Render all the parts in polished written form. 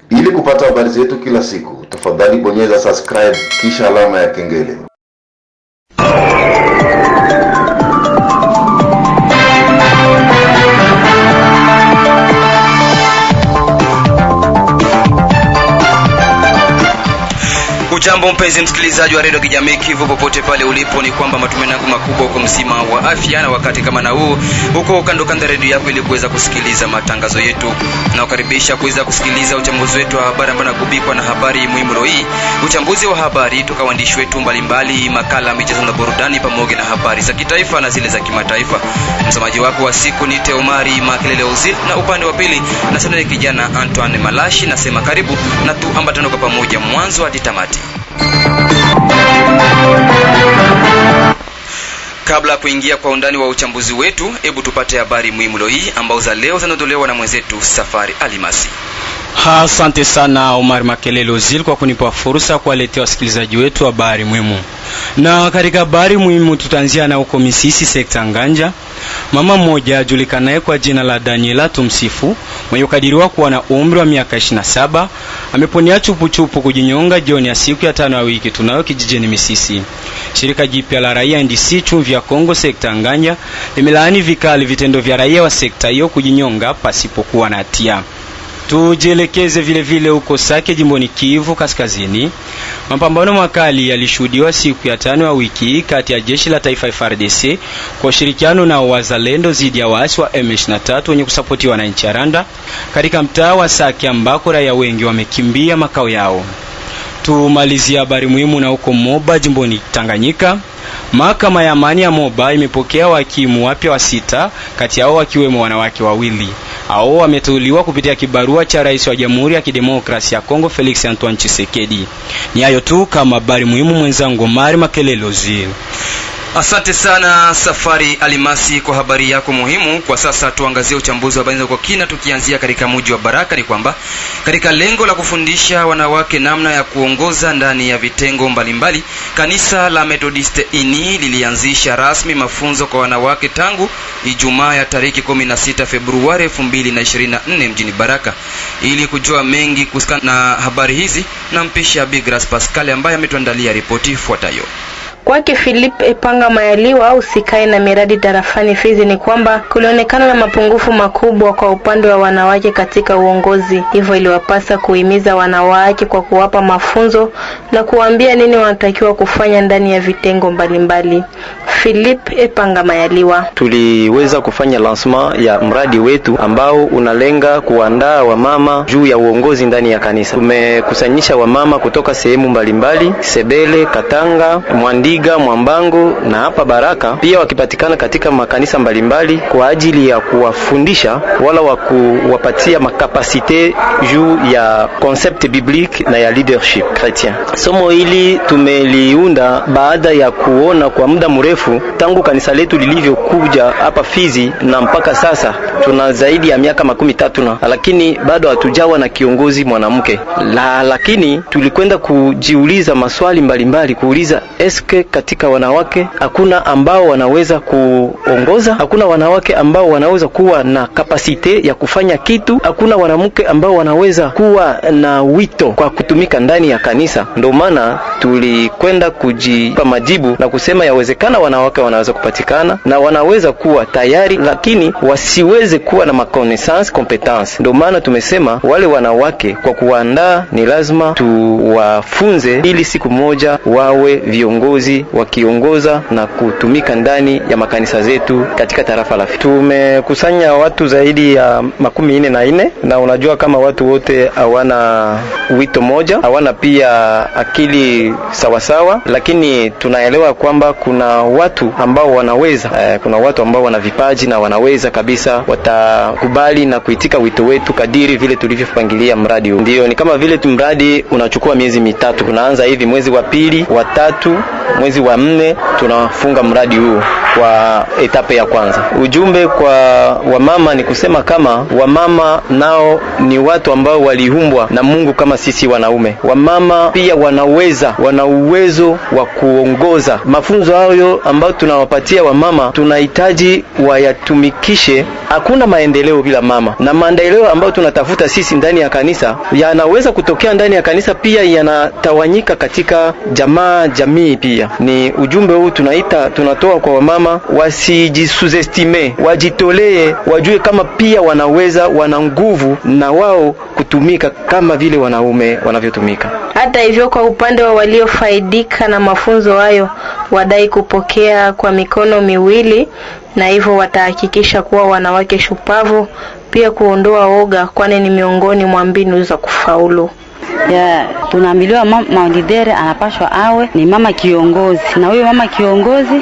Ili kupata habari zetu kila siku, tafadhali bonyeza subscribe kisha alama ya kengele. Ujambo mpenzi msikilizaji wa Radio Kijamii Kivu popote pale ulipo, ni kwamba matumaini yangu makubwa uko mzima wa afya, na wakati kama na huu uko kando kando radio yako ili kuweza kusikiliza matangazo yetu, na ukaribisha kuweza kusikiliza uchambuzi wetu wa habari ambao unakubikwa na habari muhimu leo hii. Uchambuzi wa habari toka waandishi wetu mbalimbali, makala, michezo na burudani, pamoja na habari za kitaifa na zile za kimataifa. Msamaji wako wa siku ni Teomari Makelele Ozil, na upande wa pili na sana kijana Antoine Malashi. Nasema karibu na tu ambatana kwa pamoja mwanzo hadi tamati. Kabla kuingia kwa undani wa uchambuzi wetu, hebu tupate habari muhimu leo hii ambao za leo zinazotolewa na mwenzetu Safari Alimasi. Asante sana Omar Makelele Ozil kwa kunipa fursa kuwaletea wasikilizaji wetu habari muhimu. Na katika habari muhimu tutaanzia na huko Misisi sekta Nganja. Mama mmoja ajulikanaye kwa jina la Daniela Tumsifu, mwenye kadiriwa kuwa na umri wa miaka 27, ameponia chupu kujinyonga jioni ya siku ya 5 ya wiki tunayo kijijini Misisi. Shirika jipya la raia NDC Chumvi ya Kongo sekta Nganja limelaani vikali vitendo vya raia wa sekta hiyo kujinyonga pasipokuwa na hatia. Tujielekeze vile vile huko Sake jimboni Kivu Kaskazini. Mapambano makali yalishuhudiwa siku ya 5 ya wiki kati ya jeshi la taifa FARDC kwa ushirikiano na wazalendo dhidi ya waasi wa M23 wenye kusapotiwa na nchi ya Rwanda katika mtaa wa Sake ambako raia wengi wamekimbia makao yao. Tumalizia habari muhimu na huko Moba jimboni Tanganyika. Mahakama ya amani ya Moba imepokea hakimu wapya wa 6, kati yao wakiwemo wanawake wawili. Hao wameteuliwa kupitia kibarua cha Rais wa Jamhuri ya Kidemokrasia ya Kongo Felix Antoine Tshisekedi. Ni hayo tu kama habari muhimu, mwenzangu Mari Makelele Ozil. Asante sana Safari Alimasi kwa habari yako muhimu. Kwa sasa tuangazie uchambuzi wa habari kwa kina, tukianzia katika mji wa Baraka. Ni kwamba katika lengo la kufundisha wanawake namna ya kuongoza ndani ya vitengo mbalimbali, kanisa la Methodist ini lilianzisha rasmi mafunzo kwa wanawake tangu Ijumaa ya tariki 16 Februari 2024 mjini Baraka. Ili kujua mengi kuhusiana na habari hizi, na mpisha Bigras Pascal ambaye ametuandalia ripoti ifuatayo. Kwake Philip Epanga Mayaliwa au Sikai na miradi tarafani Fizi, ni kwamba kulionekana na mapungufu makubwa kwa upande wa wanawake katika uongozi. Hivyo iliwapasa kuhimiza wanawake kwa kuwapa mafunzo na kuambia nini wanatakiwa kufanya ndani ya vitengo mbalimbali. Philip Epanga Mayaliwa: tuliweza kufanya lancement ya mradi wetu ambao unalenga kuandaa wamama juu ya uongozi ndani ya kanisa. Tumekusanyisha wamama kutoka sehemu mbalimbali, Sebele, Katanga, Mwandiga, Mwambango na hapa Baraka, pia wakipatikana katika makanisa mbalimbali kwa ajili ya kuwafundisha wala kuwapatia makapasite juu ya concept biblique na ya leadership chrétien. Somo hili tumeliunda baada ya kuona kwa muda mrefu tangu kanisa letu lilivyokuja hapa Fizi na mpaka sasa tuna zaidi ya miaka 13 lakini bado hatujawa na kiongozi mwanamke. Lakini tulikwenda kujiuliza maswali mbalimbali, kuuliza eske katika wanawake hakuna ambao wanaweza kuongoza? Hakuna wanawake ambao wanaweza kuwa na kapasite ya kufanya kitu? Hakuna wanawake ambao wanaweza kuwa na wito kwa kutumika ndani ya kanisa? Ndio maana tulikwenda kujipa majibu na kusema yawezekana wanawake wanaweza kupatikana na wanaweza kuwa tayari, lakini wasiweze kuwa na connaissance competence. Ndio maana tumesema wale wanawake kwa kuandaa ni lazima tuwafunze ili siku moja wawe viongozi wakiongoza na kutumika ndani ya makanisa zetu katika tarafa la Fizi. Tumekusanya watu zaidi ya 44 na unajua kama watu wote hawana wito moja, hawana pia akili sawasawa, lakini tunaelewa kwamba kuna watu ambao wanaweza, kuna watu ambao wana vipaji na wanaweza kabisa, watakubali na kuitika wito wetu kadiri vile tulivyopangilia mradi huu. Ndio ni kama vile mradi unachukua miezi 3. Tunaanza hivi mwezi wa 2, wa 3, mwezi mwezi wa 4 tunafunga mradi huu kwa etape ya kwanza. Ujumbe kwa wamama ni kusema kama wamama nao ni watu ambao waliumbwa na Mungu kama sisi wanaume. Wamama pia wana uwezo wa kuongoza. Mafunzo hayo ambayo tunawapatia wamama tunahitaji wayatumikishe. Hakuna maendeleo bila mama, na maendeleo ambayo tunatafuta sisi ndani ya kanisa yanaweza kutokea ndani ya kanisa, pia yanatawanyika katika jamii pia. Ni ujumbe huu tunatoa kwa wamama, wasijisuzestime, wajitolee, wajue kama pia wana nguvu na wao kutumika kama vile wanaume wanavyotumika. Hata hivyo, kwa upande wa waliofaidika na mafunzo hayo, wadai kupokea kwa mikono miwili, na hivyo watahakikisha kuwa wanawake shupavu, pia kuondoa oga, kwani ni miongoni mwa mbinu za kufaulu. Tunaambiliwa mama leader anapashwa awe ni mama kiongozi, na huyo mama kiongozi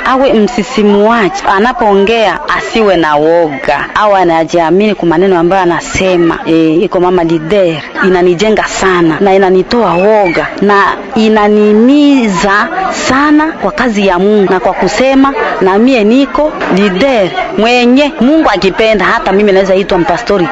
awe msisimuaji, anapoongea asiwe na woga, anajiamini kwa maneno ambayo anasema. Iko mama leader inanijenga sana na inanitoa woga na inanimiza sana kwa kazi ya Mungu, na kwa kusema na mie niko leader mwenye Mungu akipenda, hata mimi naweza itwa mpastori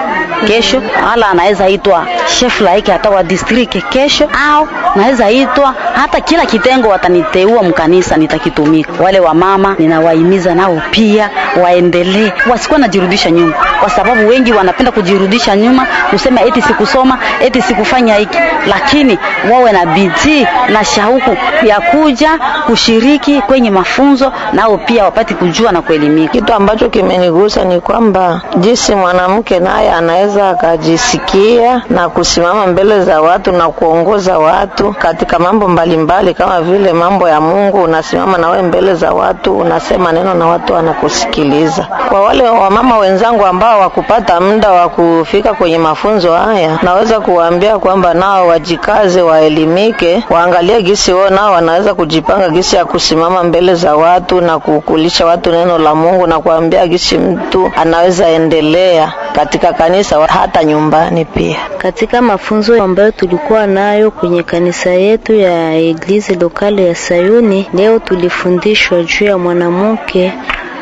kesho, wala anaweza itwa chef laiki hata wa district kesho, au naweza itwa hata kila kitengo wataniteua mkanisa nitakitumika. Wale wa mama ninawahimiza nao pia waendelee, wasikuwa najirudisha nyuma, kwa sababu wengi wanapenda kujirudisha nyuma kusema eti sikusoma, eti sikufanya hiki, lakini wawe na bidii na shauku ya kuja kushiriki kwenye mafunzo, nao pia wapate kujua na kuelimika. Kitu ambacho kimenigusa ni kwamba jinsi mwanamke naye anaweza akajisikia na kusimama mbele za watu na kuongoza watu katika mambo mbalimbali, kama vile mambo ya Mungu. Unasimama na wewe mbele za watu, unasema neno na watu wanakusikiliza. Kwa wale wamama wenzangu ambao wakupata muda wa kufika kwenye mafunzo haya, naweza kuwaambia kwamba nao wajikaze, waelimike, waangalie gisi wao nao wanaweza kujipanga gisi ya kusimama mbele za watu na kukulisha watu neno la Mungu, na kuambia gisi mtu anaweza endelea katika kanisa hata nyumbani pia. Katika mafunzo ambayo tulikuwa nayo kwenye kanisa yetu ya Eglise Lokale ya Sayuni, leo tulifundishwa juu ya mwanamke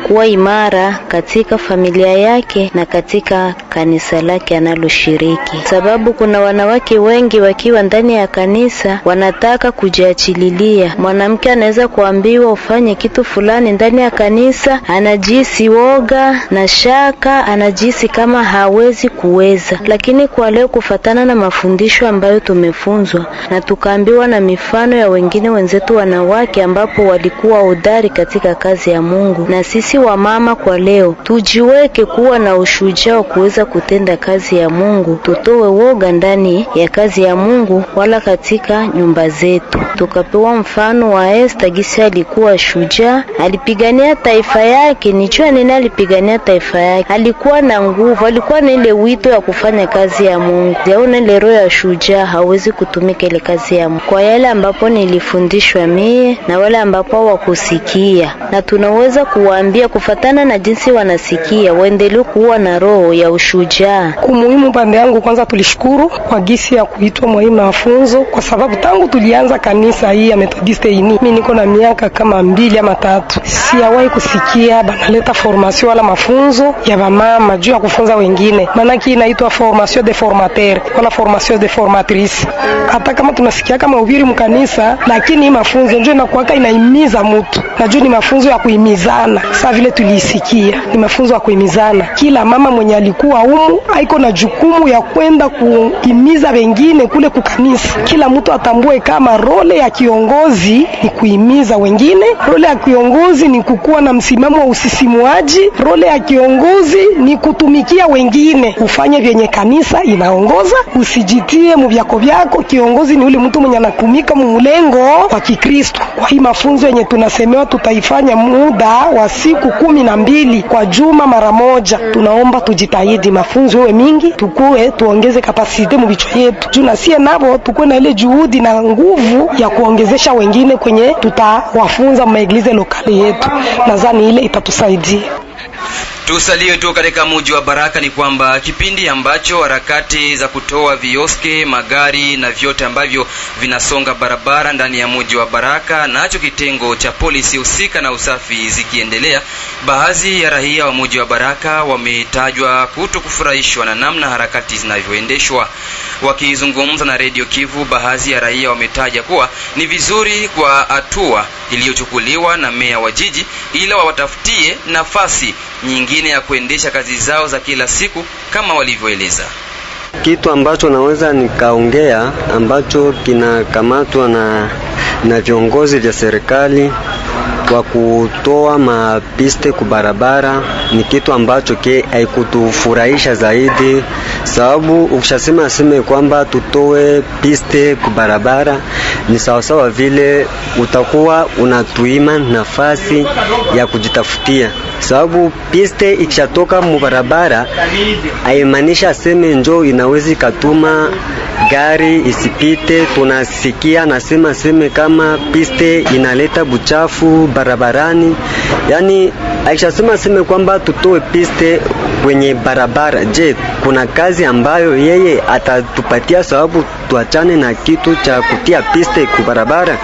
kuwa imara katika familia yake na katika kanisa lake analoshiriki. Sababu kuna wanawake wengi wakiwa ndani ya kanisa wanataka kujiachililia. Mwanamke anaweza kuambiwa ufanye kitu fulani ndani ya kanisa, anajihisi woga na shaka, anajihisi kama hawezi kuweza. Lakini kwa leo, kufatana na mafundisho ambayo tumefunzwa na tukaambiwa na mifano ya wengine wenzetu wanawake ambapo walikuwa hodari katika kazi ya Mungu, na sisi wa mama kwa leo tujiweke kuwa na ushujaa wa kuweza kutenda kazi ya Mungu. Tutoe woga ndani ya kazi ya Mungu wala katika nyumba zetu. Tukapewa mfano wa Esther, gisi alikuwa shujaa, alipigania taifa yake. Nijua nini alipigania taifa yake? Alikuwa na nguvu, alikuwa na ile wito ya kufanya kazi ya Mungu. Yaona ile roho ya shujaa, hawezi kutumika ile kazi ya Mungu. Kwa yale ambapo nilifundishwa mie na wale ambapo wakusikia, na tunaweza kuwaambia kufatana na jinsi wanasikia, waendelee kuwa na roho ya ushujaa. Kumuhimu pande yangu, kwanza tulishukuru kwa gisi ya kuitwa mwalimu na mafunzo, kwa sababu tangu tulianza kanisa hii ya Methodiste ini, mimi niko na miaka kama 2 ama 3, sijawahi kusikia banaleta formation wala mafunzo ya mama juu ya kufunza wengine. Maana hii inaitwa formation de formateur wala formation de formatrice. Hata kama tunasikia kama ubiri mkanisa, lakini mafunzo ndio inakuwa inaimiza mtu. Najua ni mafunzo ya kuhimizana. Sasa vile tulisikia ni mafunzo ya kuhimizana. Kila mama mwenye alikuwa humu haiko na jukumu ya kwenda kuhimiza wengine kule kukanisa. Kila mtu atambue kama role ya kiongozi ni kuhimiza wengine, role ya kiongozi ni kukuwa na msimamo wa usisimuaji, role ya kiongozi ni kutumikia wengine. Ufanye vyenye kanisa inaongoza, usijitie muvyako vyako. Kiongozi ni ule mtu mwenye anatumika mlengo wa Kikristo. Kwa hii mafunzo yenye tunasemewa tutaifanya muda wa siku 12 kwa juma mara moja. Tunaomba tujitahidi mafunzo iwe mingi, tuongeze kapasite mu vichwa yetu. Tunasie nabo tukue na ile juhudi na nguvu ya kuongezesha wengine kwenye tutawafunza maeglize lokali yetu. Nadhani ile itatusaidia. Tusalie tu katika mji wa Baraka ni kwamba kipindi ambacho harakati za kutoa vioske, magari na vyote ambavyo vinasonga barabara ndani ya mji wa Baraka nacho kitengo cha polisi husika na usafi zikiendelea, baadhi ya raia wa mji wa Baraka wametajwa kutokufurahishwa na namna harakati zinavyoendeshwa. Wakizungumza na Radio Kivu, baadhi ya raia wametaja kuwa ni vizuri kwa hatua iliyochukuliwa na meya wa jiji, ila wawatafutie nafasi nyingine ya kuendesha kazi zao za kila siku kama walivyoeleza. Kitu ambacho naweza nikaongea ambacho kinakamatwa na viongozi vya serikali kwa kutoa mapiste kubarabara ni kitu ambacho haikutufurahisha zaidi, sababu ukishasema kwamba tutoe piste kubarabara ni sawasawa vile utakuwa unatuima nafasi ya kujitafutia, sababu piste ikishatoka mubarabara haimaanisha aseme njoo inawezi katuma gari isipite. Tunasikia nasema kama piste inaleta buchafu barabarani, yani aikishasema kwamba tutoe piste kwenye barabara. Je, kuna kazi ambayo yeye atatupatia sababu tuachane na kitu cha kutia piste ku barabara?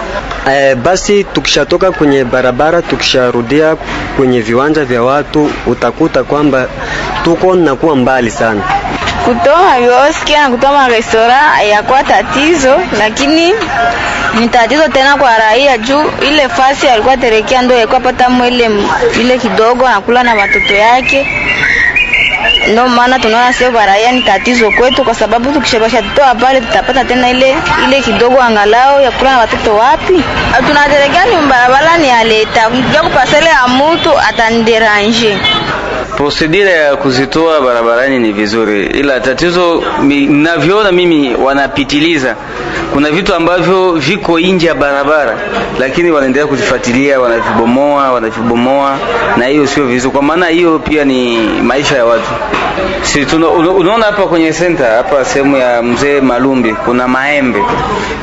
Basi tukishatoka kwenye barabara tukisharudia kwenye viwanja vya watu utakuta kwamba tuko nakuwa mbali sana. Kutoa vioski na kutoa restaurant yakuwa tatizo, lakini ni tatizo tena kwa raia juu ile fasi alikuwa terekea ndo yakuwa pata ile kidogo anakula na watoto yake. Ndio maana tunaona sio kwa raia ni tatizo kwetu, kwa sababu tukishabasha tutoa pale tutapata tena ile kidogo angalau ya kula na watoto wapi. Tunaterekea ni barabara ni aleta ndio kupasele ya mtu atanderange. Procedure ya kuzitoa barabarani ni vizuri, ila tatizo ninavyoona mimi wanapitiliza. Kuna vitu ambavyo viko nje ya barabara lakini wanaendelea kuzifuatilia, wanavibomoa na hiyo sio vizuri, kwa maana hiyo pia ni maisha ya watu. Si unaona hapa kwenye center hapa sehemu ya Mzee Malumbi kuna maembe.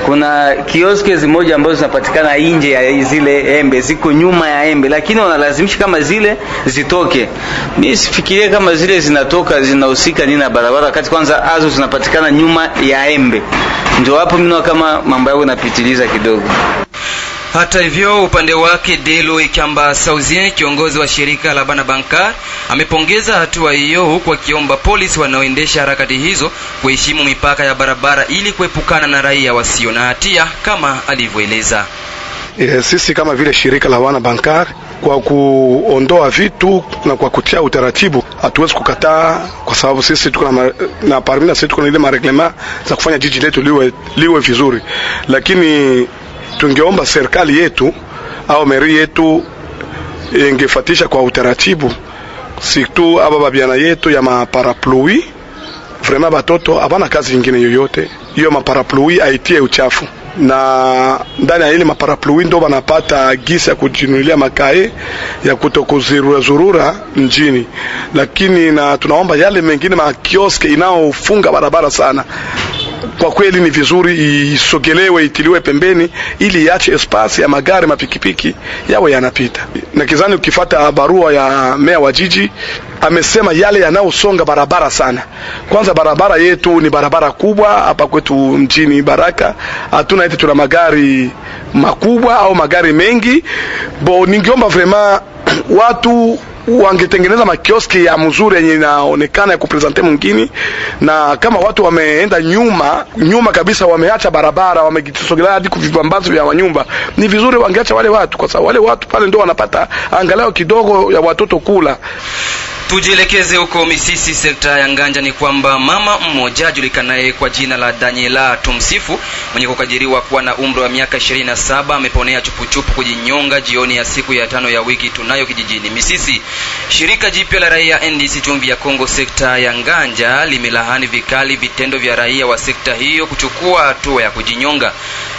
Kuna kioski zimoja ambazo zinapatikana nje ya zile embe, ziko nyuma ya embe, lakini wanalazimisha kama zile zitoke. Mimi sifikirie kama zile zinatoka zinahusika nini na barabara, wakati kwanza azo zinapatikana nyuma ya embe. Ndio hapo mimi kama mambo yao yanapitiliza kidogo. Hata hivyo, upande wake Delo Ikamba Sauzien, kiongozi wa shirika la Bana Bankar, amepongeza hatua hiyo, huku akiomba polisi wanaoendesha harakati hizo kuheshimu mipaka ya barabara ili kuepukana na raia wasio na hatia kama alivyoeleza. Sisi kama vile shirika la Bana Bankar, kwa kuondoa vitu na kwa kutia utaratibu hatuwezi kukataa, kwa sababu sisi tuko na parmi na sisi tuko na ile mareglema za kufanya jiji letu liwe vizuri, lakini tungeomba serikali yetu au meri yetu ingefuatisha kwa utaratibu situ aba babiana yetu ya maparaplui. Vraiment batoto habana kazi nyingine yoyote, hiyo maparaplui aitie uchafu, na ndani ya ile maparaplui ndo wanapata gisi ya kujinunulia makae ya kutokuzurura mjini. Lakini na tunaomba yale mengine makioske inaofunga barabara sana, kwa kweli ni vizuri isogelewe, itiliwe pembeni ili iache espace ya magari mapikipiki yawe yanapita. Na kizani ukifuata barua ya meya wa jiji amesema yale yanaosonga barabara sana. Kwanza barabara yetu ni barabara kubwa hapa kwetu mjini Baraka, hatuna eti tuna magari makubwa au magari mengi. Ningeomba vraiment watu wangetengeneza makioski ya mzuri yenye inaonekana ya kupresente mwingine, na kama watu wameenda nyuma kabisa, wameacha barabara, wamejisogelea hadi kuvibambazi vya wanyumba, ni vizuri wangeacha wale watu, kwa sababu wale watu pale ndio wanapata angalau kidogo ya watoto kula. Tujielekeze huko Misisi, sekta ya Nganja. Ni kwamba mama mmoja ajulikanaye kwa jina la Daniela Tumsifu, mwenye kukadiriwa kuwa na umri wa miaka 27, ameponea chupuchupu kujinyonga jioni ya siku ya 5 ya wiki tunayo kijijini Misisi. Shirika jipya la raia NDC Chumvi ya Kongo sekta ya Nganja limelahani vikali vitendo vya raia wa sekta hiyo kuchukua hatua ya kujinyonga.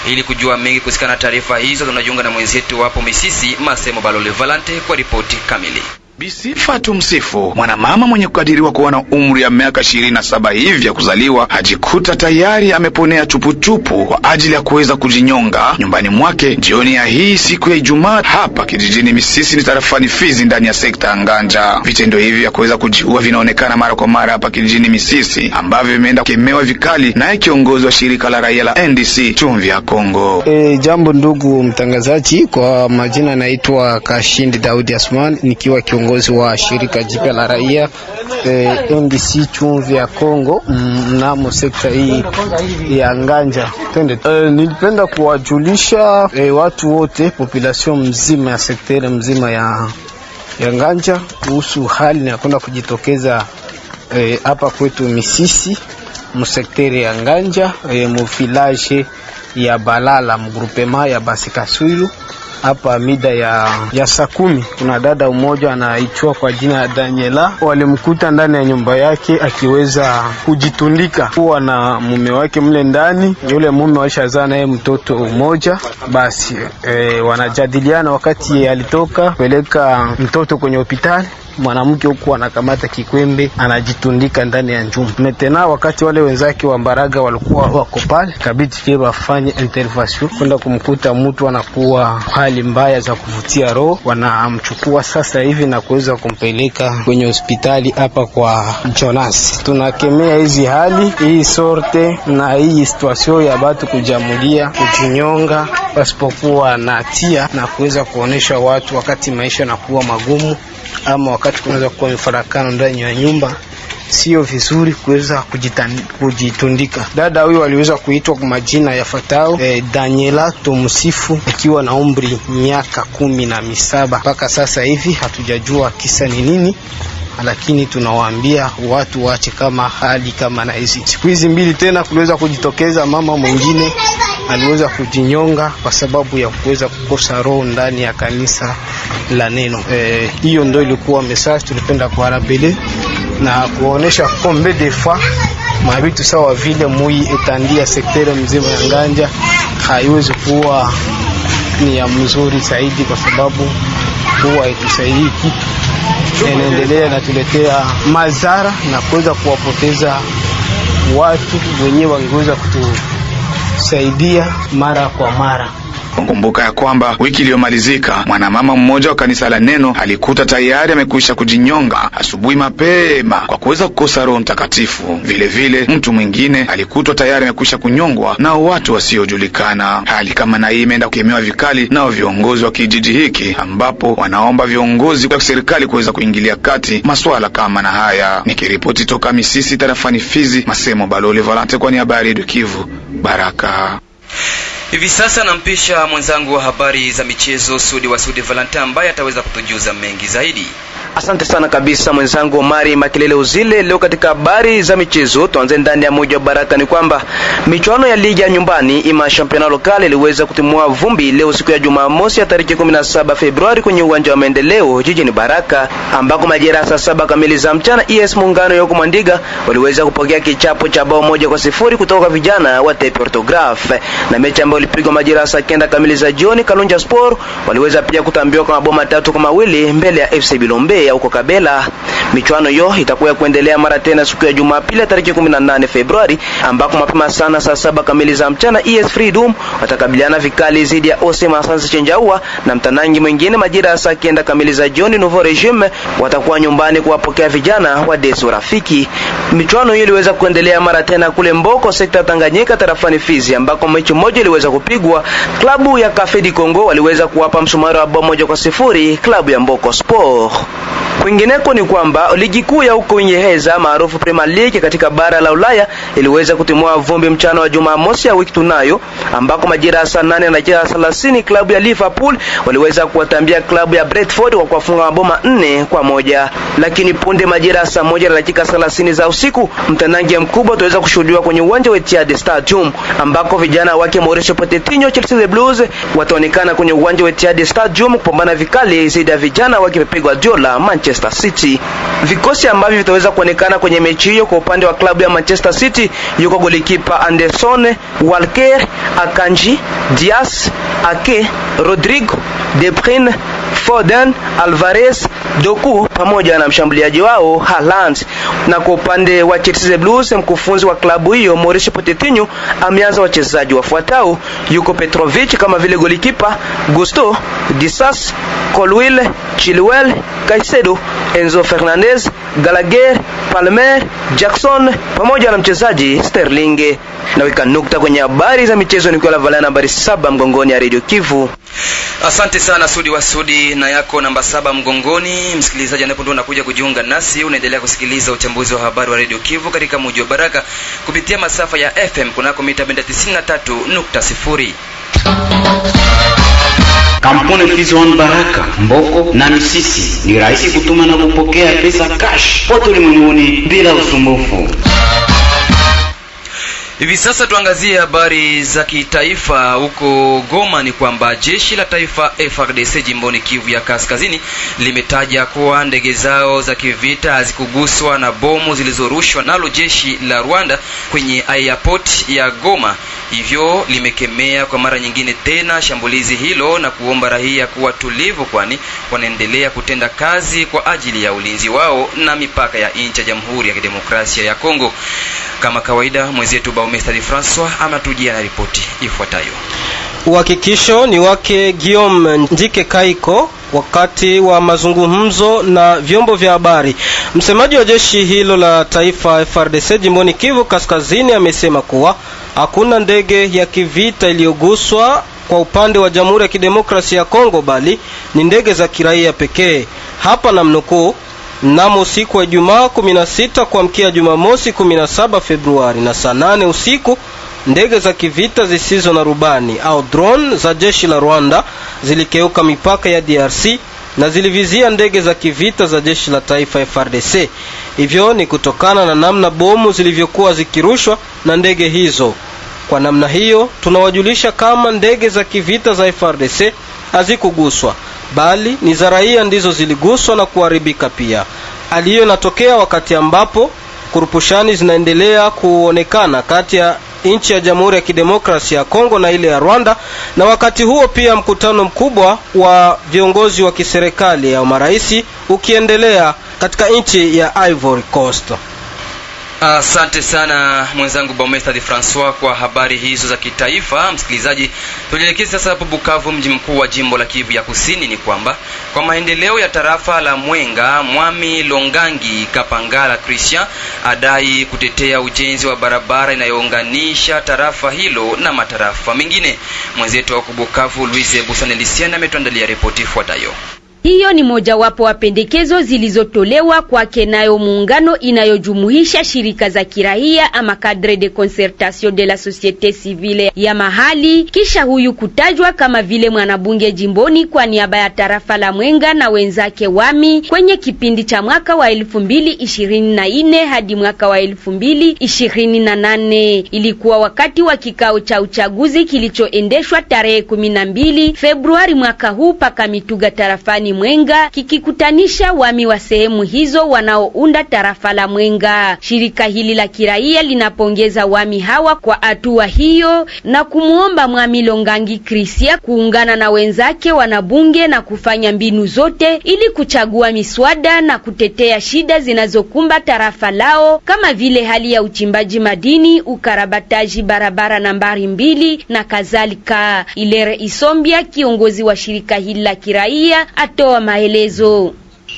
Ili kujua mengi kusikana taarifa hizo, tunajiunga na mwenzetu hapo Misisi Masemo Balole Valante kwa ripoti kamili. Bisifa Tumsifu, mwanamama mwenye kukadiriwa kuwa na umri ya miaka 27 hivi ya kuzaliwa, ajikuta tayari ameponea chupuchupu kwa ajili ya kuweza kujinyonga nyumbani mwake jioni ya hii siku ya Ijumaa hapa kijijini Misisi ni tarafani Fizi ndani ya sekta Nganja. Vitendo hivi vya kuweza kujiua vinaonekana mara kwa mara hapa kijijini Misisi, ambavyo vimeenda kukemewa vikali naye kiongozi wa shirika la raia la NDC Chumvi ya Kongo. Jambo ndugu mtangazaji, kwa majina naitwa Kashindi Daudi Asman, nikiwa kiongozi wa shirika jipya la raia NDC Chumvi ya Kongo mnamo sekta hii ya Nganja. Nilipenda kuwajulisha watu wote, population mzima ya sekta mzima ya Nganja kuhusu hali inakwenda kujitokeza hapa kwetu Misisi msekteri ya Nganja mu village ya Balala mgrupema ya Basikaswilu. Hapa mida ya saa 10 kuna dada mmoja anaitwa kwa jina la Daniela, walimkuta ndani ya nyumba yake akiweza kujitundika kuwa na mume wake mle ndani. Yule mume walishazaa naye mtoto mmoja. Basi wanajadiliana, wakati alitoka peleka mtoto kwenye hospitali, mwanamke huko anakamata kikwembe anajitundika ndani ya nyumba. Metena wakati wale wenzake wa Mbaraga walikuwa wako pale, kabidi kile wafanye intervention kwenda kumkuta mtu anakuwa hali mbaya za kuvutia roho. Wanamchukua sasa hivi na kuweza kumpeleka kwenye hospitali hapa kwa Jonas. Tunakemea hizi hali, hii sorte na hii situation ya watu kujamulia kujinyonga pasipokuwa na hatia na kuweza kuonesha watu wakati maisha yanakuwa magumu ama wakati kunaweza kuwa mifarakano ndani ya nyumba, sio vizuri kuweza kujitundika. Dada huyu aliweza kuitwa kwa majina yafuatayo: Daniela Tumsifu, akiwa na umri miaka 17. Mpaka sasa hivi hatujajua kisa ni nini, lakini tunawaambia watu waache kama hali kama na hizi. Siku hizi mbili tena kuliweza kujitokeza mama mwingine aliweza kujinyonga kwa sababu ya kuweza kukosa roho ndani ya kanisa la neno. Hiyo ndio ilikuwa message tulipenda kuharabele na kuonesha kombe de fois mabitu sawa vile mui etandia sektere mzima ya Nganja haiwezi kuwa ni ya mzuri zaidi, kwa sababu huwa itusaidii kitu, inaendelea na tuletea madhara na kuweza kuwapoteza watu wenyewe wangeweza kutusaidia mara kwa mara. Kumbuka ya kwamba wiki iliyomalizika mwanamama mmoja wa kanisa la neno alikuta tayari amekwisha kujinyonga asubuhi mapema kwa kuweza kukosa Roho Mtakatifu. Vile vile mtu mwingine alikutwa tayari amekwisha kunyongwa na watu wasiojulikana. Hali kama na hii imeenda kukemewa vikali na viongozi wa kijiji hiki, ambapo wanaomba viongozi wa serikali kuweza kuingilia kati masuala kama na haya. Nikiripoti toka Misisi tarafani Fizi, Masemo Balole Valante kwa niaba ya Radio Kivu Baraka. Hivi sasa nampisha mwenzangu wa habari za michezo Sudi wa Sudi Valanta, ambaye ataweza kutujuza mengi zaidi. Asante sana kabisa mwenzangu Omari Makelele Uzile. Leo katika habari za michezo tuanze ndani ya moja Baraka, ni kwamba michuano ya ligi ya nyumbani ima championnat local iliweza kutimua vumbi leo siku ya Jumamosi ya tarehe 17 Februari kwenye uwanja wa Maendeleo jijini Baraka, ambako majira saa 7 kamili za mchana ES Muungano ya Mandiga waliweza kupokea kichapo cha bao 1-0 kutoka vijana wa Tepe Orthograph, na mechi ambayo ilipigwa majira saa 9 kamili za jioni Kalonja Sport waliweza pia kutambiwa kwa mabao 3-2 mbele ya FC Bilombe ya huko Kabela. Michuano hiyo itakuwa kuendelea mara tena siku ya Jumapili tarehe 18 Februari, ambako mapema sana saa 7 kamili za mchana ES Freedom watakabiliana vikali dhidi ya OC Masansi Chenjaua, na mtanangi mwingine majira saa 9 kamili za jioni Nouveau Regime watakuwa nyumbani kuwapokea vijana wa Deso Rafiki. Michuano hiyo iliweza kuendelea mara tena kule Mboko sekta Tanganyika tarafani Fizi, ambako mechi moja iliweza kupigwa. Klabu ya Cafe di Congo waliweza kuwapa msumari wa bao 1-0 klabu ya Mboko Sport. Kwingineko ni kwamba ligi kuu ya huko Uingereza maarufu Premier League katika bara la Ulaya iliweza kutimua vumbi mchana wa Jumamosi ya wiki tunayo, ambako majira saa 8 na dakika 30 klabu ya Liverpool waliweza kuwatambia klabu ya Brentford kwa kufunga mabao 4-1. Lakini punde majira saa 1 na dakika 30 za usiku mtanangi mkubwa utaweza kushuhudiwa kwenye uwanja wa Etihad Stadium, ambako vijana wake Mauricio Pochettino Chelsea the Blues wataonekana kwenye uwanja wa Etihad Stadium kupambana vikali dhidi ya vijana wake Pep Guardiola Manchester City. Vikosi ambavyo vitaweza kuonekana kwenye mechi hiyo kwa upande wa klabu ya Manchester City yuko golikipa Anderson, Walker, Akanji, Diaz, Ake, Rodrigo, De Bruyne, Foden, Alvarez, Doku pamoja na mshambuliaji wao Haaland. Na kwa upande wa Chelsea Blues, mkufunzi wa klabu hiyo Mauricio Pochettino ameanza wachezaji wafuatao: yuko Petrovic kama vile golikipa, Gusto, Disas, Colwill, Chilwell, Caicedo, Enzo Fernandez, Gallagher, Palmer, Jackson pamoja na mchezaji Sterling. Na weka nukta kwenye habari za michezo nikiwa la Valana nambari 7 mgongoni ya Radio Kivu. Asante sana Sudi wa Sudi na yako namba 7 mgongoni. Msikilizaji anapoenda unakuja kujiunga nasi, unaendelea kusikiliza uchambuzi wa habari wa Radio Kivu katika mji wa Baraka kupitia masafa ya FM kunako mita benda 93.0. Kampuni Fizon Baraka, Mboko na Misisi ni rahisi kutuma na kupokea pesa cash pote ulimwenguni bila usumbufu. Hivi sasa tuangazie habari za kitaifa. Huko Goma ni kwamba jeshi la taifa FARDC jimboni Kivu ya Kaskazini limetaja kuwa ndege zao za kivita hazikuguswa na bomu zilizorushwa nalo jeshi la Rwanda kwenye airport ya Goma. Hivyo limekemea kwa mara nyingine tena shambulizi hilo na kuomba raia kuwa tulivu, kwani wanaendelea kutenda kazi kwa ajili ya ulinzi wao na mipaka ya nchi ya Jamhuri ya Kidemokrasia ya Kongo. Kama kawaida mwenzetu Baumestadi Francois amatujia na ripoti ifuatayo. Uhakikisho ni wake Guillaume Njike Kaiko wakati wa mazungumzo na vyombo vya habari. Msemaji wa jeshi hilo la taifa FARDC jimboni Kivu Kaskazini amesema kuwa hakuna ndege ya kivita iliyoguswa kwa upande wa Jamhuri ya Kidemokrasia ya Kongo, bali ni ndege za kiraia pekee. Hapa namnukuu: mnamo siku ya Ijumaa 16 kuamkia Jumamosi 17 Februari na saa 8 usiku, ndege za kivita zisizo na rubani au drone za jeshi la Rwanda zilikeuka mipaka ya DRC na zilivizia ndege za kivita za jeshi la taifa FARDC. Hivyo ni kutokana na namna bomu zilivyokuwa zikirushwa na ndege hizo. Kwa namna hiyo tunawajulisha kama ndege za kivita za FARDC hazikuguswa, bali ni za raia ndizo ziliguswa na kuharibika pia. Hali hiyo inatokea wakati ambapo kurupushani zinaendelea kuonekana kati ya nchi ya Jamhuri ya Kidemokrasia ya Kongo na ile ya Rwanda, na wakati huo pia mkutano mkubwa wa viongozi wa kiserikali au maraisi ukiendelea katika nchi ya Ivory Coast. Asante sana mwenzangu Baumestadi Francois kwa habari hizo za kitaifa. Msikilizaji, tulielekeza sasa hapo Bukavu, mji mkuu wa jimbo la Kivu ya Kusini. Ni kwamba kwa maendeleo ya tarafa la Mwenga, Mwami Longangi Kapangala Christian adai kutetea ujenzi wa barabara inayounganisha tarafa hilo na matarafa mengine. Mwenzetu wa Bukavu Louise Busanelisiana ametuandalia ripoti ifuatayo. Hiyo ni mojawapo wa pendekezo zilizotolewa kwake nayo muungano inayojumuisha shirika za kiraia ama cadre de concertation de la société civile ya mahali, kisha huyu kutajwa kama vile mwanabunge jimboni kwa niaba ya tarafa la Mwenga na wenzake wami kwenye kipindi cha mwaka wa 2024 hadi mwaka wa 2028. Ilikuwa wakati wa kikao cha uchaguzi kilichoendeshwa tarehe 12 Februari mwaka huu paka Mituga tarafani Mwenga, kikikutanisha wami wa sehemu hizo wanaounda tarafa la Mwenga. Shirika hili la kiraia linapongeza wami hawa kwa hatua hiyo na kumuomba Mwami Longangi Christian kuungana na wenzake wanabunge na kufanya mbinu zote ili kuchagua miswada na kutetea shida zinazokumba tarafa lao kama vile hali ya uchimbaji madini, ukarabataji barabara nambari 2 na kadhalika. Ilere Isombia, kiongozi wa shirika hili la kiraia, atoa maelezo.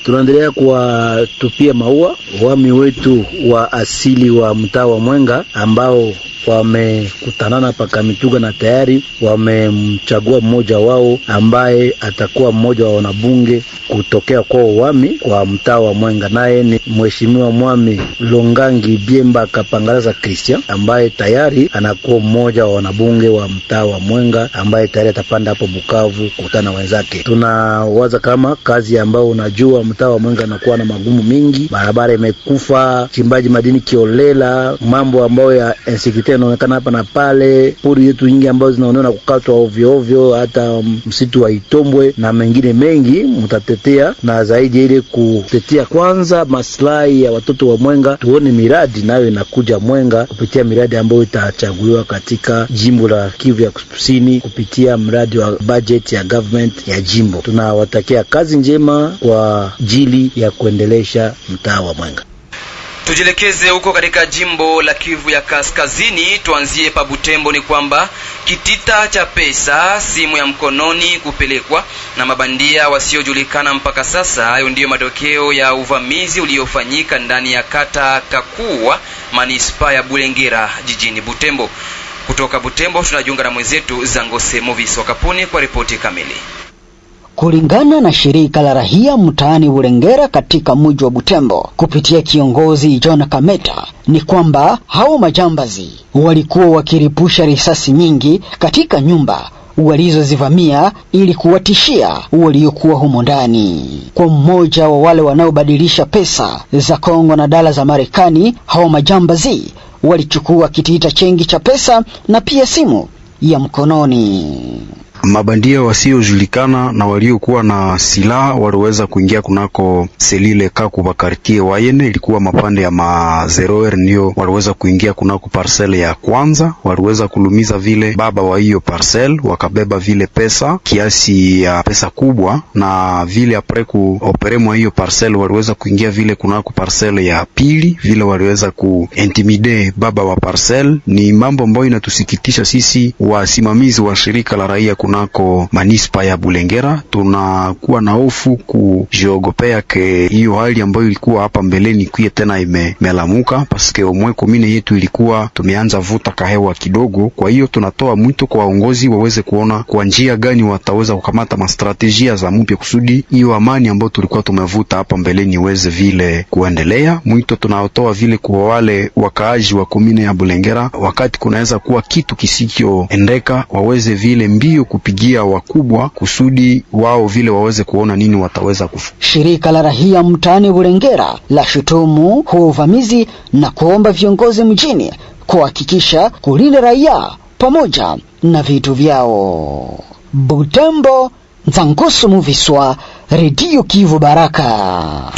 Tunaendelea kuwatupia maua wami wetu wa asili wa mtaa wa Mwenga ambao wamekutanana paka Mituga na tayari wamemchagua mmoja wao ambaye atakuwa mmoja wa wanabunge kutokea kwa wami kwa mtaa wa Mwenga, naye ni Mheshimiwa Mwami Longangi Biemba Kapangalaza Christian ambaye tayari anakuwa mmoja wa wanabunge wa mtaa wa Mwenga ambaye tayari atapanda hapo Bukavu kukutana wenzake. Tunawaza kama kazi ambayo unajua mtaa wa Mwenga anakuwa na magumu mingi, barabara imekufa, chimbaji madini kiolela, mambo ambayo ya insecurity inaonekana hapa na pale, pori yetu nyingi ambazo zinaonekana kukatwa ovyo ovyo, hata msitu wa Itombwe na mengine mengi mtatetea, na zaidi ile kutetea kwanza maslahi ya watoto wa Mwenga. Tuone miradi nayo inakuja Mwenga kupitia miradi ambayo itachaguliwa katika jimbo la Kivu ya Kusini kupitia mradi wa budget ya government ya jimbo. Tunawatakia kazi njema kwa ajili ya kuendelesha mtaa wa Mwenga. Tujielekeze huko katika jimbo la Kivu ya Kaskazini. Tuanzie pa Butembo. Ni kwamba kitita cha pesa, simu ya mkononi kupelekwa na mabandia wasiojulikana mpaka sasa. Hayo ndiyo matokeo ya uvamizi uliofanyika ndani ya kata Kakua, manispaa ya Bulengera, jijini Butembo. Kutoka Butembo tunajiunga na mwenzetu Zangose Movis Wakapuni kwa ripoti kamili. Kulingana na shirika la rahia mtaani Bulengera katika mji wa Butembo kupitia kiongozi John Kameta, ni kwamba hao majambazi walikuwa wakiripusha risasi nyingi katika nyumba walizozivamia ili kuwatishia waliokuwa humo ndani. Kwa mmoja wa wale wanaobadilisha pesa za Kongo na dola za Marekani, hao majambazi walichukua kitita chengi cha pesa na pia simu ya mkononi. Mabandia wasiojulikana na waliokuwa na silaha waliweza kuingia kunako selile Kaku bakartie Wayene. Ilikuwa mapande ya mazeroer, ndio waliweza kuingia kunako parcele ya kwanza. Waliweza kulumiza vile baba wa hiyo parcel, wakabeba vile pesa, kiasi ya pesa kubwa, na vile apre ku operemo hiyo parcel waliweza kuingia vile kunako parcele ya pili, vile waliweza kuintimide baba wa parcel. Ni mambo ambayo inatusikitisha sisi wasimamizi wa shirika la raia kunako manispa ya Bulengera. Tunakuwa na hofu kujiogopea ke hiyo hali ambayo ilikuwa hapa mbeleni kuye tena imelamuka, paske omwe komine yetu ilikuwa tumeanza vuta kahewa kidogo. Kwa hiyo tunatoa mwito kwa waongozi waweze kuona kwa njia gani wataweza kukamata mastrategia za mpya kusudi hiyo amani ambayo tulikuwa tumevuta hapa mbeleni iweze vile kuendelea. Mwito tunaotoa vile kwa wale wakaaji wa komine ya Bulengera, wakati kunaweza kuwa kitu kisichoendeka, waweze vile mbio kupigia wakubwa kusudi wao vile waweze kuona nini wataweza kufanya. Shirika la rahia mtaani Bulengera la shutumu huo uvamizi na kuomba viongozi mjini kuhakikisha kulinda raia pamoja na vitu vyao. Butembo, Nzangoso Muviswa, Radio Kivu Baraka.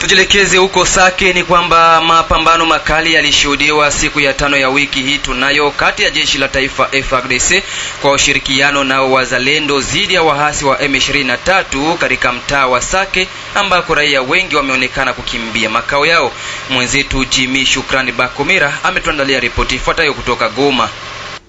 Tujelekeze huko Sake. Ni kwamba mapambano makali yalishuhudiwa siku ya 5 ya wiki hii tunayo kati ya jeshi la taifa FARDC kwa ushirikiano na wazalendo dhidi ya wahasi wa M23 katika mtaa wa Sake, ambako raia wengi wameonekana kukimbia makao yao. Mwenzetu Jimmy Shukrani Bakomira ametuandalia ripoti ifuatayo kutoka Goma.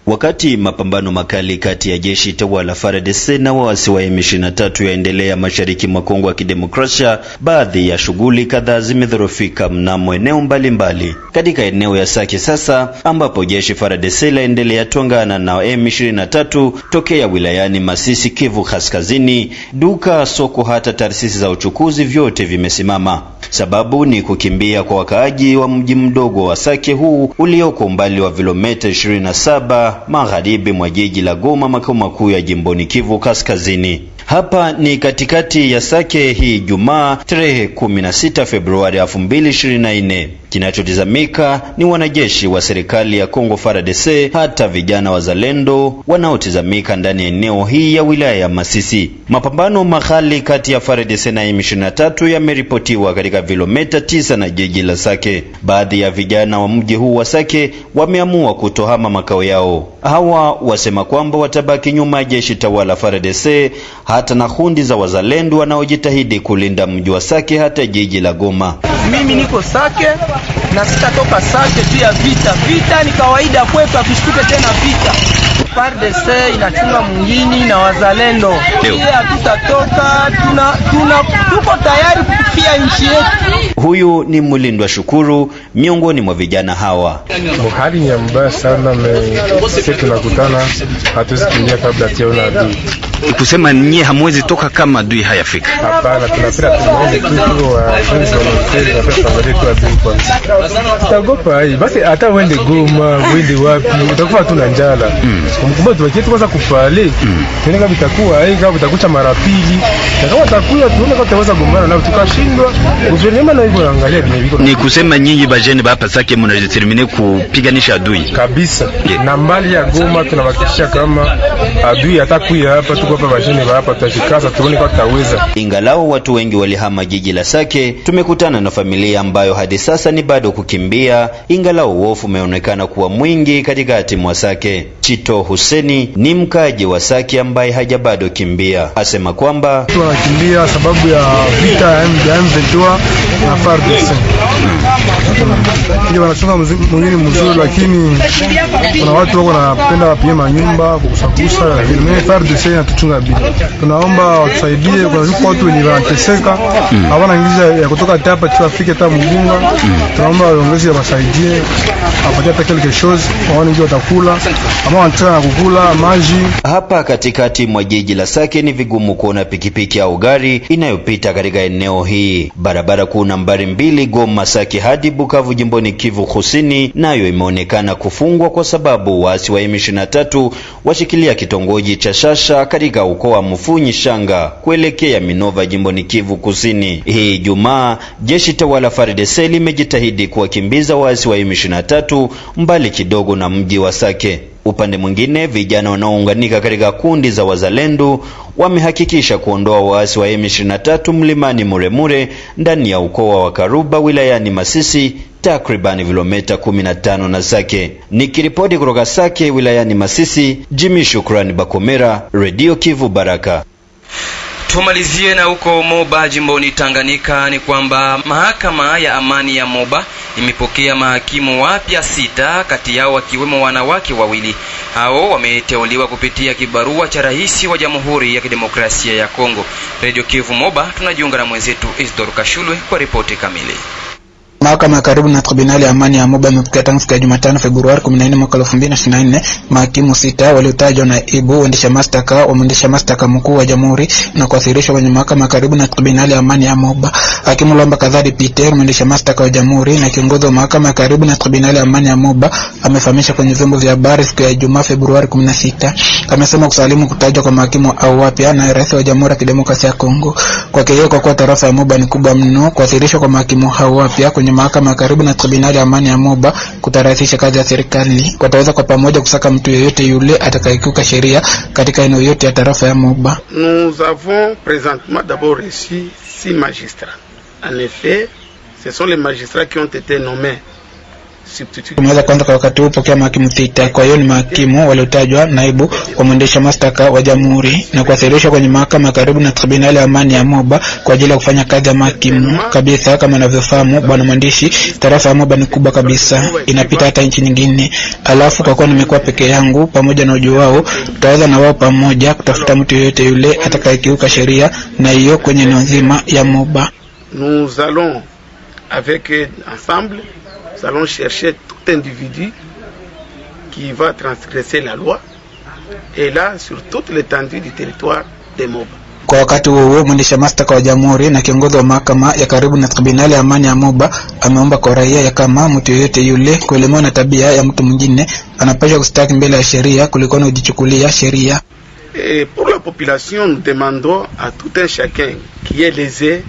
Wakati mapambano makali kati ya jeshi tawala FARDC na waasi wa M23 yaendelea mashariki mwa Kongo ya Kidemokrasia, baadhi ya shughuli kadhaa zimedhorofika mnamo eneo mbalimbali. Katika eneo ya Sake sasa, ambapo jeshi FARDC laendelea tongana na M23 tokea wilayani Masisi, Kivu Kaskazini, duka, soko, hata taasisi za uchukuzi vyote vimesimama. Sababu ni kukimbia kwa wakaaji wa mji mdogo wa Sake huu ulioko umbali wa kilomita 27 magharibi mwa jiji la Goma, makao makuu ya jimboni Kivu Kaskazini. Hapa ni katikati ya Sake hii Jumaa tarehe 16 Februari 2024. Kinachotizamika ni wanajeshi wa serikali ya Kongo FARDC, hata vijana wazalendo wanaotizamika ndani ya eneo hii ya wilaya ya Masisi. Mapambano makali kati ya FARDC na M23 yameripotiwa katika kilomita 9 na jiji la Sake. Baadhi ya vijana wa mji huu wa Sake wameamua kutohama makao yao. Hawa wasema kwamba watabaki nyuma ya jeshi tawala FARDC hata na kundi za wazalendo wanaojitahidi kulinda mji wa Sake hata jiji la Goma. Mimi niko Sake na sitatoka Sake pia vita. Vita ni kawaida kwetu, akishtuke tena vita. FARDC inachunga mwingine na wazalendo. Pia hatutatoka, tuko tayari kufia nchi yetu. Huyu ni Mulindwa Shukuru, miongoni mwa vijana hawa. Hali ni mbaya sana, sisi tunakutana hatuwezi kuingia kabla tiona adui. Kusema nyie hamwezi toka kama adui hayafika. Hapana, tunapenda tunaanza kitu wa kwanza na pesa kwa adui kwanza. Tutagopa hii. Basi hata uende Goma, uende wapi, utakuwa tu na njala. Kumbe tuwakie tu kwanza kupale. Tena kama itakuwa hii kama utakucha mara pili. Na kama utakuwa tuone kama tutaweza gombana nao tukashindwa. Guvernema na hivyo angalia vile. Ni kusema nyinyi bajeni hapa Sake mnadetermine kupiganisha adui. Kabisa. Na mbali ya Goma tunahakikisha kama adui atakuya hapa, tuko hapa bashini hapa, tutashikaza tuone kama tutaweza. Ingalao watu wengi walihama jiji la Sake, tumekutana na familia ambayo hadi sasa ni bado kukimbia, ingalao uofu umeonekana kuwa mwingi katikati mwa Sake. Chito Huseni ni mkaji wa Sake ambaye haja bado kimbia, asema kwamba tunakimbia sababu ya vita ya M23 na FARDC. Ndio wanasema mwingine mzuri, lakini kuna watu wako wanapenda wapie manyumba kukusakusa, vile FARDC inatuchunga bila. Tunaomba watusaidie, kuna watu wenye wanateseka hawana ngiza ya kutoka hapa tuafike hata Mugunga. Tunaomba waongeze wasaidie, apatie hata quelque chose, waone ndio watakula ama wanataka na kukula maji. Hapa katikati mwa jiji la Sake ni vigumu kuona pikipiki au gari inayopita katika eneo hii. Barabara kuu nambari 2 Goma Sake hadi Bukavu jimboni Kivu Kusini nayo imeonekana kufungwa kwa sababu waasi wa M23 washikilia kitongoji cha Shasha katika ukoo wa Mufunyi Shanga kuelekea Minova jimboni Kivu Kusini. Hii Ijumaa jeshi tawala FARDC limejitahidi kuwakimbiza waasi wa M23 mbali kidogo na mji wa Sake. Upande mwingine, vijana wanaounganika katika kundi za wazalendo wamehakikisha kuondoa waasi wa M23 mlimani Muremure ndani ya ukoo wa Karuba wilayani Masisi, takriban kilomita 15 na Sake. Nikiripoti kutoka Sake wilayani Masisi, Jimmy Shukrani Bakomera, Radio Kivu Baraka. Tumalizie na huko Moba jimboni Tanganyika ni kwamba mahakama ya amani ya Moba imepokea mahakimu wapya 6, kati yao wakiwemo wanawake 2. Hao wameteuliwa kupitia kibarua cha rais wa Jamhuri ya Kidemokrasia ya Kongo. Radio Kivu Moba tunajiunga na mwenzetu Isdor Kashulwe kwa ripoti kamili. Mahakama ya karibu na tribunali ya amani ya Moba imepokea tangu siku ya Jumatano Februari 14 mwaka 2024 mahakimu 6 waliotajwa na naibu waendesha mashtaka wa mwendesha mashtaka mkuu wa Jamhuri na kuwasilishwa kwenye mahakama ya karibu na tribunali ya amani ya Moba. Hakimu Lamba Kadhari Peter, mwendesha mashtaka wa Jamhuri na kiongozi wa mahakama ya karibu na tribunali ya amani ya Moba, amefahamisha kwenye vyombo vya habari siku ya Ijumaa Februari 16. Amesema kusalimu kutajwa kwa mahakimu au wapya na rais wa Jamhuri ya Kidemokrasia ya Kongo. Kwa hiyo kwa kuwa tarafa ya Moba ni kubwa mno, kuwasilishwa kwa mahakimu hao wapya kwenye mahakama ya karibu na tribunali ya amani ya Moba kutarahisisha kazi ya serikali. Wataweza kwa pamoja kusaka mtu yeyote yule atakayekiuka sheria katika eneo yote ya tarafa ya Moba. Nous avons présentement d'abord reçu 6 magistrats. En effet, ce sont les magistrats qui ont été nommés. Tumeweza kwanza kwa wakati huu pokea mahakimu 6. Kwa hiyo ni mahakimu waliotajwa naibu wa mwendesha mashtaka wa Jamhuri na kuwasilishwa kwenye mahakama karibu na tribunali ya amani ya Moba kwa ajili ya kufanya kazi ya mahakimu kabisa. Kama anavyofahamu bwana mwandishi, tarafa ya Moba ni kubwa kabisa, inapita hata nchi nyingine. Alafu kwa kuwa nimekuwa peke yangu pamoja na ujio wao, tutaweza na wao pamoja kutafuta mtu yeyote yule atakayekiuka sheria na hiyo kwenye eneo nzima ya Moba. Nous allons avec ensemble nous allons chercher tout individu qui va transgresser la loi et là sur toute l'étendue du territoire de Moba. Kwa wakati huo mwendesha mashtaka wa Jamhuri na kiongozi wa mahakama ya karibu na tribunali ya amani ya Moba ameomba kwa raia ya kama mtu yeyote yule kuelemewa na tabia ya mtu mwingine anapaswa kustaki mbele ya sheria kuliko kujichukulia sheria. Et pour la population, nous demandons à tout un chacun qui est lésé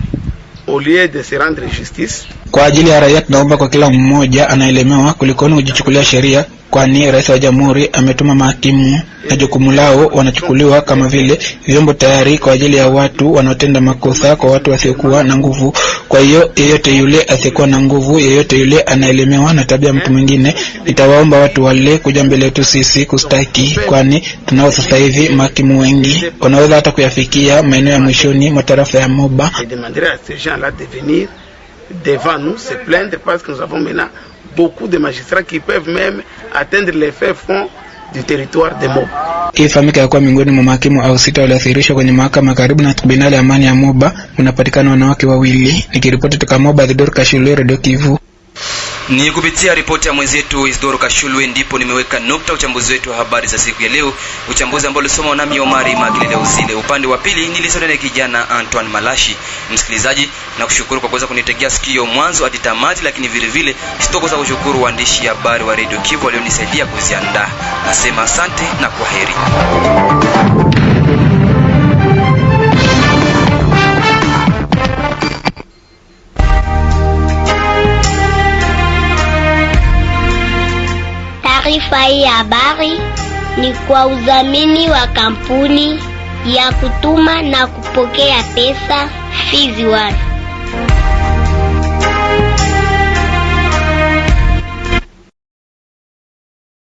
au lieu de se rendre justice. Kwa ajili ya raia tunaomba kwa kila mmoja anaelemewa kuliko kujichukulia sheria, kwani rais wa Jamhuri ametuma mahakimu na jukumu lao wanachukuliwa kama vile vyombo tayari kwa ajili ya watu wanaotenda makosa, kwa watu wasiokuwa na nguvu. Kwa hiyo yeyote yule asiyekuwa na nguvu, yeyote yule anaelemewa na tabia mtu mwingine, nitawaomba watu wale kuja mbele yetu sisi kustaki, kwani tunao sasa hivi mahakimu wengi wanaweza hata kuyafikia maeneo ya mwishoni mwa tarafa ya Moba. Devant nous se plaindre parce que nous avons maintenant beaucoup de magistrats qui peuvent même atteindre les faits fonds du territoire de Moba. Ifahamike ya kuwa miongoni mwa mahakimu au 6 walioathirishwa kwenye mahakama karibu na tribunali ya amani ya Moba unapatikana wanawake 2. Nikiripoti kutoka Moba, Isdor Kashulwe, Radio Kivu. Ni kupitia ripoti ya mwenzetu Isdor Kashulwe ndipo nimeweka nukta uchambuzi wetu wa habari za siku ya leo, uchambuzi ambao ulisoma nami Omari Magilele Uzile. Upande wa pili nilisonana kijana Antoine Malashi. Msikilizaji, na kushukuru kwa kuweza kunitegea sikio mwanzo hadi tamati, lakini vile vile sitokosa kushukuru waandishi habari wa Radio Kivu walionisaidia kuziandaa. Nasema asante na kwaheri. Taarifa hii ya habari ni kwa udhamini wa kampuni ya kutuma na kupokea pesa Fizi One.